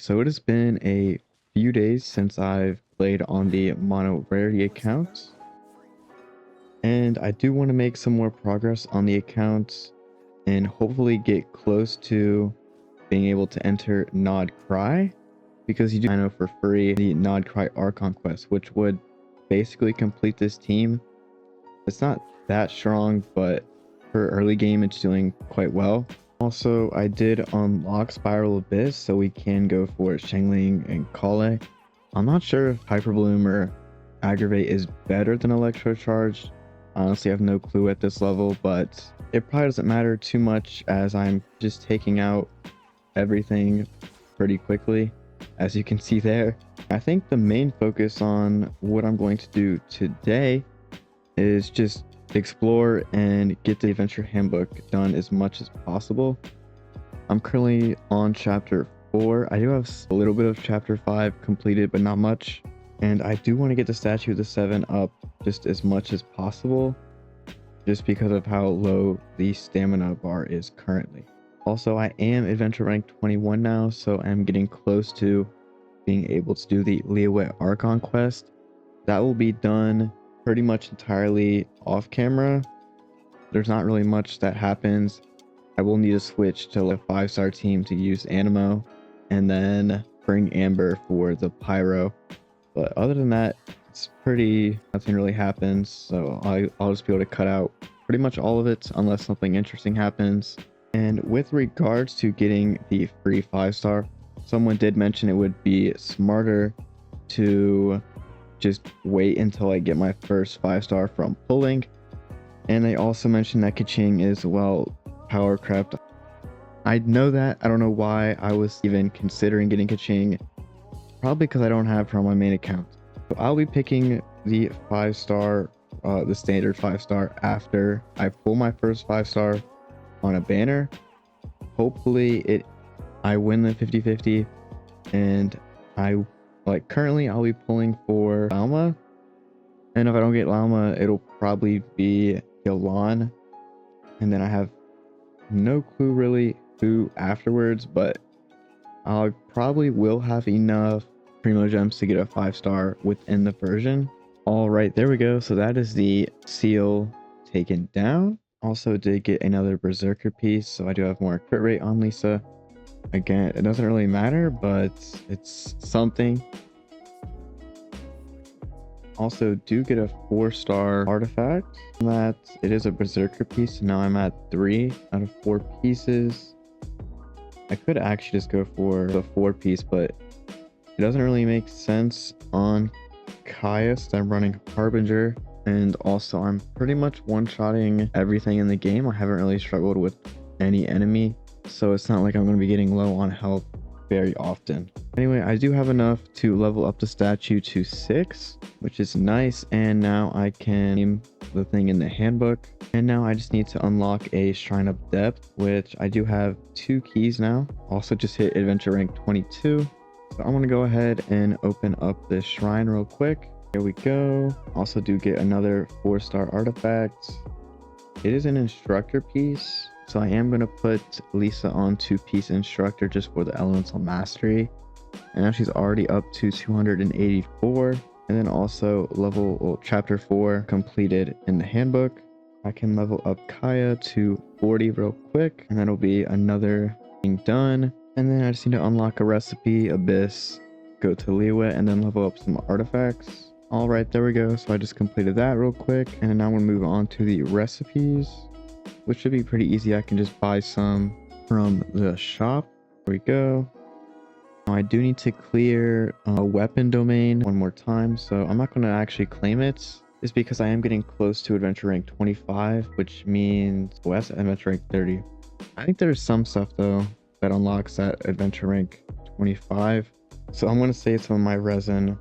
So it has been a few days since I've played on the mono Rarity account, and I do want to make some more progress on the account and hopefully get close to being able to enter Nod Cry, because you do I know for free the Nod Cry Archon quest, which would basically complete this team. It's not that strong, but for early game it's doing quite well. Also, I did unlock Spiral Abyss, so we can go for Shangling and Kale. I'm not sure if Hyper Bloom or Aggravate is better than Electro Charge. Honestly, I have no clue at this level, but it probably doesn't matter too much as I'm just taking out everything pretty quickly, as you can see there. I think the main focus on what I'm going to do today is just explore and get the adventure handbook done as much as possible. I'm currently on chapter 4. I do have a little bit of chapter 5 completed, but not much, and I do want to get the statue of the 7 up just as much as possible, just because of how low the stamina bar is currently. Also, I am adventure rank 21 now, so I'm getting close to being able to do the Leeway Archon quest. That will be done pretty much entirely off camera. There's not really much that happens. I will need to switch to a 5-star team to use Animo, and then bring Amber for the Pyro. But other than that, it's nothing really happens, so I'll just be able to cut out pretty much all of it unless something interesting happens. And with regards to getting the free 5-star, someone did mention it would be smarter to just wait until I get my first 5-star from pulling. And they also mentioned that Kaching is, well, power crept. I know that. I don't know why I was even considering getting Kaching. Probably because I don't have her on my main account. So I'll be picking the 5-star, the standard 5-star, after I pull my first 5-star on a banner. Hopefully I win the 50-50, and currently I'll be pulling for Lalma, and if I don't get Lalma, it'll probably be Yalan, and then I have no clue really who afterwards, but I probably will have enough Primo Gems to get a 5-star within the version. All right, there we go. So that is the seal taken down. Also did get another Berserker piece, so I do have more crit rate on Lisa. Again, it doesn't really matter, but it's something. Also do get a 4-star artifact. That it is a Berserker piece, so now I'm at 3 out of 4 pieces. I could actually just go for the 4-piece, but it doesn't really make sense on Kaya, so I'm running Harbinger, and also I'm pretty much one-shotting everything in the game. I haven't really struggled with any enemy, so it's not like I'm going to be getting low on health very often. Anyway, I do have enough to level up the statue to 6, which is nice, and now I can name the thing in the handbook. And now I just need to unlock a Shrine of Depth, which I do have 2 keys now. Also just hit adventure rank 22. So I'm going to go ahead and open up this shrine real quick. Here we go. Also do get another 4-star artifact. It is an instructor piece, so I am going to put Lisa on 2-piece instructor just for the elemental mastery. And now she's already up to 284. And then also chapter 4 completed in the handbook. I can level up Kaya to 40 real quick, and that'll be another thing done. And then I just need to unlock a recipe, Abyss, go to Leeway, and then level up some artifacts. All right, there we go. So I just completed that real quick, and now I'm gonna move on to the recipes, which should be pretty easy. I can just buy some from the shop. There we go. Now I do need to clear a weapon domain one more time, so I'm not gonna actually claim it, just because I am getting close to adventure rank 25, which means that's adventure rank 30. I think there's some stuff though that unlocks at adventure rank 25, so I'm going to save some of my resin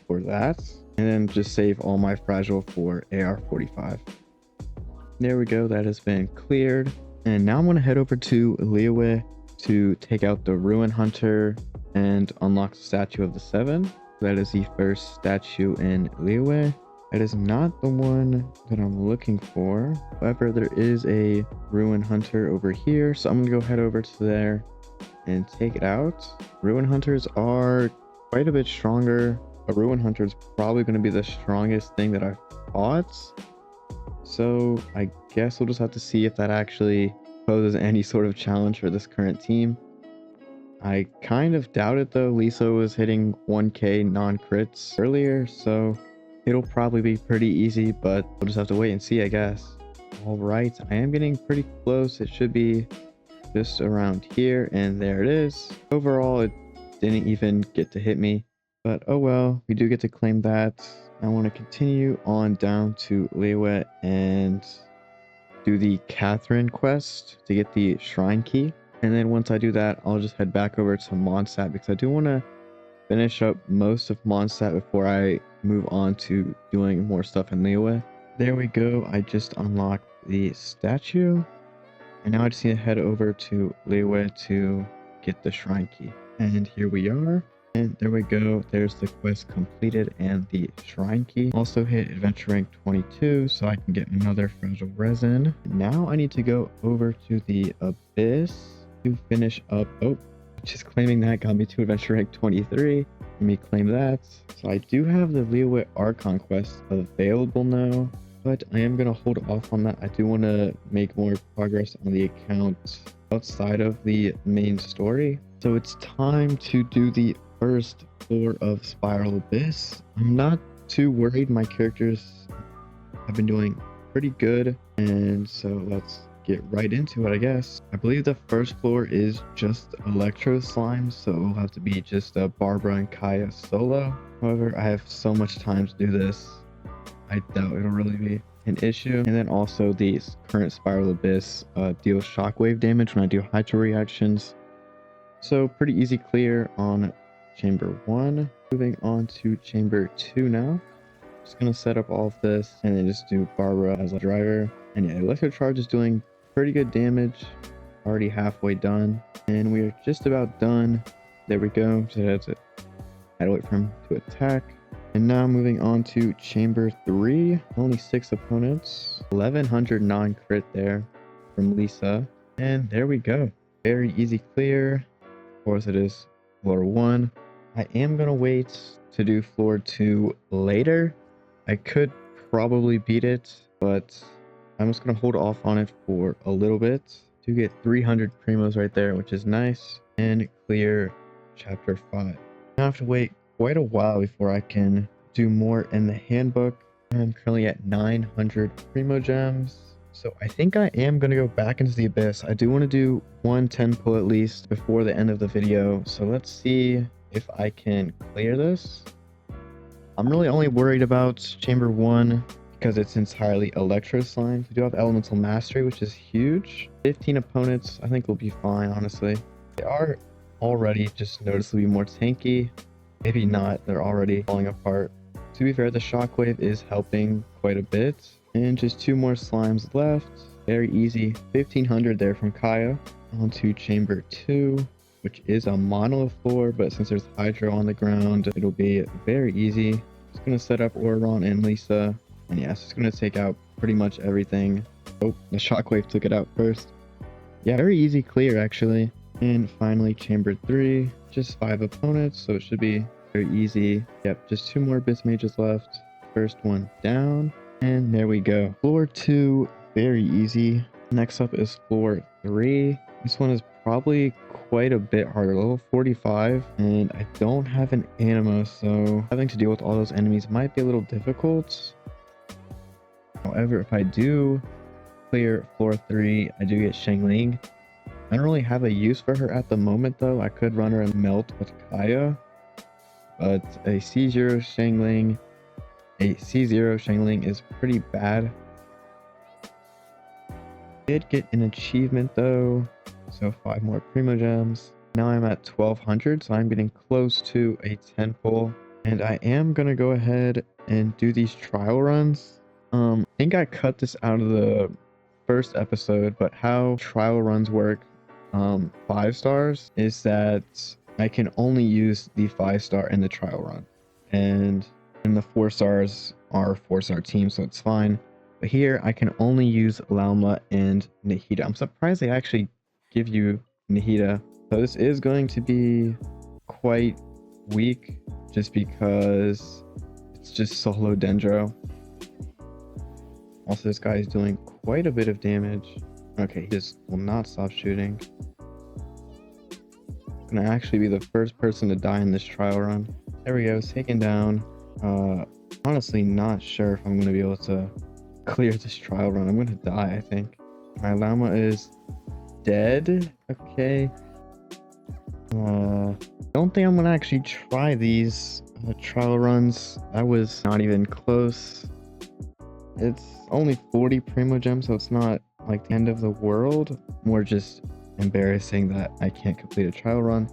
for that, and then just save all my fragile for AR-45. There we go, that has been cleared, and now I'm going to head over to Leeway to take out the Ruin Hunter and unlock the statue of the 7. That is the first statue in Leeway. It is not the one that I'm looking for. However, there is a Ruin Hunter over here, so I'm gonna go head over to there and take it out. Ruin Hunters are quite a bit stronger. A Ruin Hunter is probably going to be the strongest thing that I've fought. So I guess we'll just have to see if that actually poses any sort of challenge for this current team. I kind of doubt it though. Lisa was hitting 1k non-crits earlier, so it'll probably be pretty easy, but we'll just have to wait and see, I guess. All right, I am getting pretty close. It should be just around here, and there it is. Overall, it didn't even get to hit me, but oh well, we do get to claim that. I want to continue on down to Liyue and do the Catherine quest to get the shrine key. And then once I do that, I'll just head back over to Mondstadt because I do want to finish up most of Mondstadt before I move on to doing more stuff in Liyue. There we go. I just unlocked the statue. And now I just need to head over to Liyue to get the shrine key. And here we are. And there we go. There's the quest completed and the shrine key. Also hit adventure rank 22 so I can get another fragile resin. Now I need to go over to the abyss to finish up. Oh, just claiming that got me to adventure rank 23. Let me claim that. So I do have the Liyue Archon quest available now, but I am going to hold off on that. I do want to make more progress on the account outside of the main story. So it's time to do the first floor of Spiral Abyss. I'm not too worried. My characters have been doing pretty good, and so let's get right into it, I guess. I believe the first floor is just Electro Slime, so it'll have to be just a Barbara and Kaya solo. However, I have so much time to do this, I doubt it'll really be an issue. And then also the current Spiral Abyss deals shockwave damage when I do hydro reactions. So pretty easy clear on chamber 1. Moving on to chamber 2 now. Just gonna set up all of this and then just do Barbara as a driver. And yeah, Electro Charge is doing pretty good damage. Already halfway done. And we are just about done. There we go. So that's it. I had to wait for him to attack. And now moving on to chamber 3. Only 6 opponents. 1100 non-crit there from Lisa. And there we go. Very easy clear. Of course it is floor 1. I am going to wait to do floor 2 later. I could probably beat it, but I'm just going to hold off on it for a little bit to get 300 primos right there, which is nice, and clear chapter 5. I have to wait quite a while before I can do more in the handbook. I'm currently at 900 primo gems. So I think I am going to go back into the abyss. I do want to do one 10 pull at least before the end of the video. So let's see if I can clear this. I'm really only worried about chamber 1 because it's entirely Electro Slime. We do have Elemental Mastery, which is huge. 15 opponents, I think we'll be fine, honestly. They are already just noticeably more tanky. Maybe not, they're already falling apart. To be fair, the Shockwave is helping quite a bit. And just 2 more slimes left. Very easy. 1500 there from Kaya. On to chamber 2, which is a monolith floor, but since there's Hydro on the ground, it'll be very easy. Just gonna set up Oron and Lisa. And yeah, it's just gonna take out pretty much everything. Oh, the Shockwave took it out first. Yeah, very easy clear actually. And finally, chamber 3. Just 5 opponents, so it should be very easy. Yep, just 2 more Abyss Mages left. First one down. And there we go. Floor 2, very easy. Next up is floor 3. This one is probably quite a bit harder. Level 45. And I don't have an anima, so having to deal with all those enemies might be a little difficult. However, if I do clear floor 3, I do get Shangling. I don't really have a use for her at the moment, though. I could run her and melt with Kaya. But a C0 Shangling... A C0 Shangling is pretty bad. Did get an achievement though, so 5 more primo gems. Now I'm at 1200, so I'm getting close to a 10 pull. And I am gonna go ahead and do these trial runs. I think I cut this out of the first episode, but how trial runs work 5 stars is that I can only use the 5-star in the trial run. And the 4 stars are 4-star teams, so it's fine. But here I can only use Lauma and Nahida. I'm surprised they actually give you Nahida So this is going to be quite weak just because it's just solo Dendro. Also, this guy is doing quite a bit of damage. Okay, he just will not stop shooting. Gonna actually be the first person to die in this trial run. There we go, taken down. Honestly not sure if I'm gonna be able to clear this trial run. I'm gonna die, I think. My llama is dead. Okay. Don't think I'm gonna actually try these trial runs. I was not even close. It's only 40 Primo Gems, so it's not like the end of the world. More just embarrassing that I can't complete a trial run,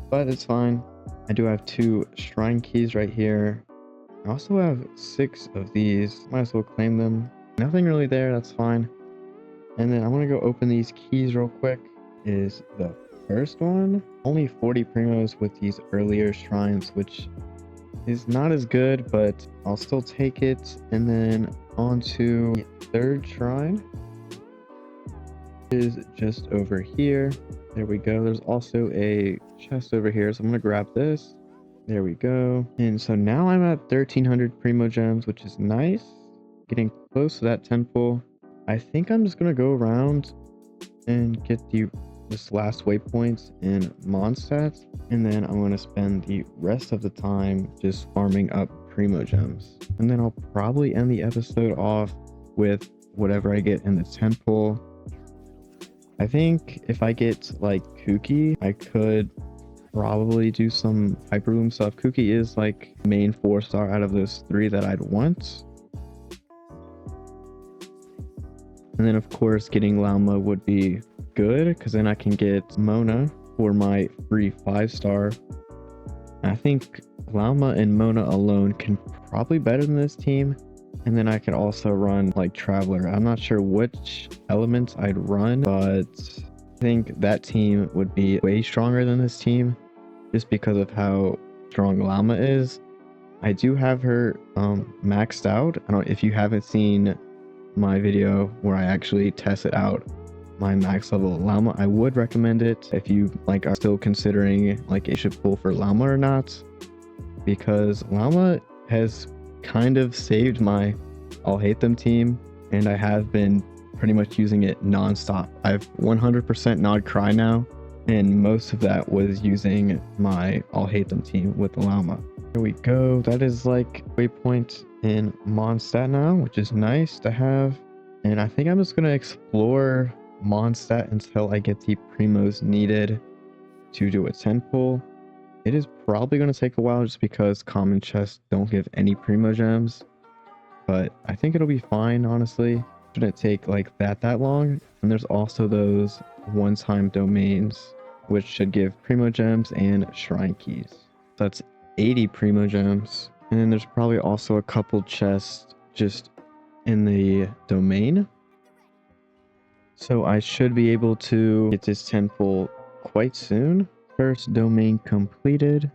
but it's fine. I do have 2 shrine keys right here. I also have 6 of these. Might as well claim them. Nothing really there, that's fine. And then I'm gonna go open these keys real quick. Is the first one. Only 40 primos with these earlier shrines, which is not as good, but I'll still take it. And then on to the third shrine. Is just over here. There we go. There's also a chest over here, so I'm gonna grab this. There we go. And so now I'm at 1300 Primo Gems, which is nice. Getting close to that temple. I think I'm just gonna go around and get this last waypoint in Mondstadt, and then I'm gonna spend the rest of the time just farming up Primo Gems. And then I'll probably end the episode off with whatever I get in the temple. I think if I get like Kuki, I could probably do some Hyperloom stuff. Kuki is like main 4-star out of those 3 that I'd want. And then of course getting Llama would be good, because then I can get Mona for my free 5-star. I think Llama and Mona alone can probably better than this team. And then I could also run like Traveler. I'm not sure which elements I'd run, but I think that team would be way stronger than this team just because of how strong Llama is. I do have her maxed out. I don't, if you haven't seen my video where I actually tested out my max level Llama, I would recommend it if you like are still considering like it should pull for Llama or not, because Llama has kind of saved my I'll hate them team, and I have been pretty much using it non-stop. I've 100% Nod Cry now, and most of that was using my I'll hate them team with the Llama. Here we go. That is like waypoint in Mondstadt now, which is nice to have. And I think I'm just gonna explore Mondstadt until I get the primos needed to do a 10 pull. It is probably going to take a while just because common chests don't give any Primo Gems, but I think it'll be fine, honestly. Shouldn't take like that long. And there's also those one-time domains which should give Primo Gems and Shrine Keys. So that's 80 Primo Gems. And then there's probably also a couple chests just in the domain. So I should be able to get this 10 pull quite soon. First domain completed.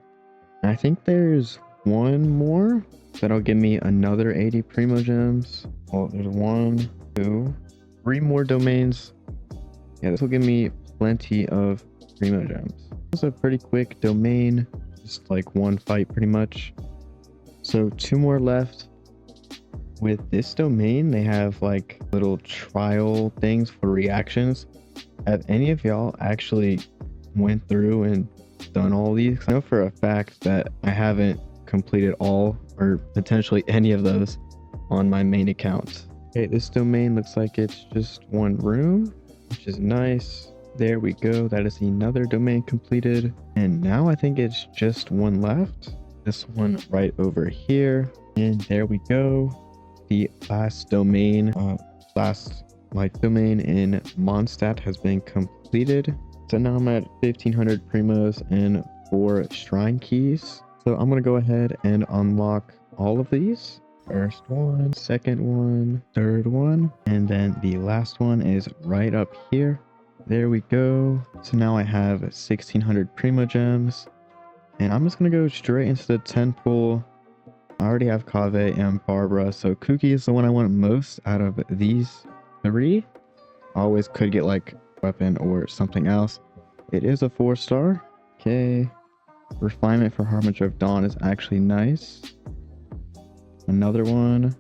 I think there's one more that'll give me another 80 Primo Gems. Oh, there's 1, 2, 3 more domains. Yeah, this will give me plenty of Primo Gems. This is a pretty quick domain, just like one fight pretty much. So 2 more left. With this domain, they have like little trial things for reactions. Have any of y'all actually went through and done all these? I know for a fact that I haven't completed all or potentially any of those on my main account. Okay, this domain looks like it's just one room, which is nice. There we go. That is another domain completed. And now I think it's just one left. This one right over here. And there we go. The last domain, last like domain in Mondstadt has been completed. So now I'm at 1500 primos and 4 shrine keys. So I'm gonna go ahead and unlock all of these. First one, second one, third one, and then the last one is right up here. There we go. So now I have 1600 Primo Gems, and I'm just gonna go straight into the 10 pull. I already have Kaveh and Barbara, so Kuki is the one I want most out of these 3. I always could get like weapon or something else, It is a 4-star. Okay. Refinement for Harbinger of Dawn is actually nice. Another one.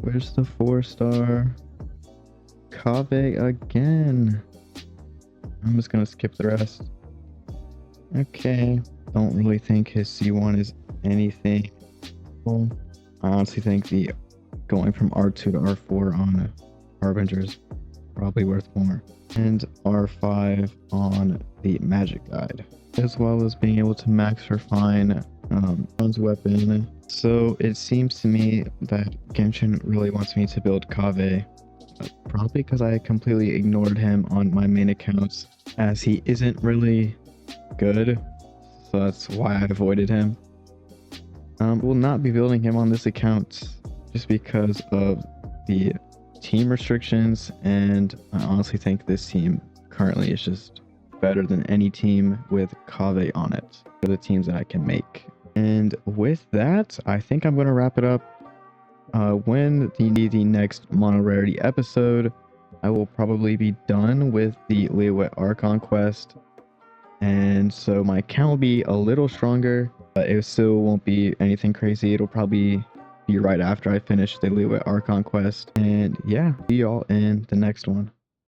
Where's the 4-star? Kave again. I'm just gonna skip the rest. Okay. Don't really think his C1 is anything. Well, I honestly think the going from R2 to R4 on Harbinger is probably worth more. And R5 on the Magic Guide, as well as being able to max refine bronze weapon. So it seems to me that Genshin really wants me to build Kave, probably because I completely ignored him on my main accounts, as he isn't really good, so that's why I avoided him. Will not be building him on this account just because of the team restrictions, and I honestly think this team currently is just better than any team with Kave on it for the teams that I can make. And with that, I think I'm going to wrap it up. When the next Mono Rarity episode, I will probably be done with the Leewet Archon quest, and so my account will be a little stronger, but it still won't be anything crazy. It'll probably be right after I finish the Leewet Archon quest. And yeah, see y'all in the next one.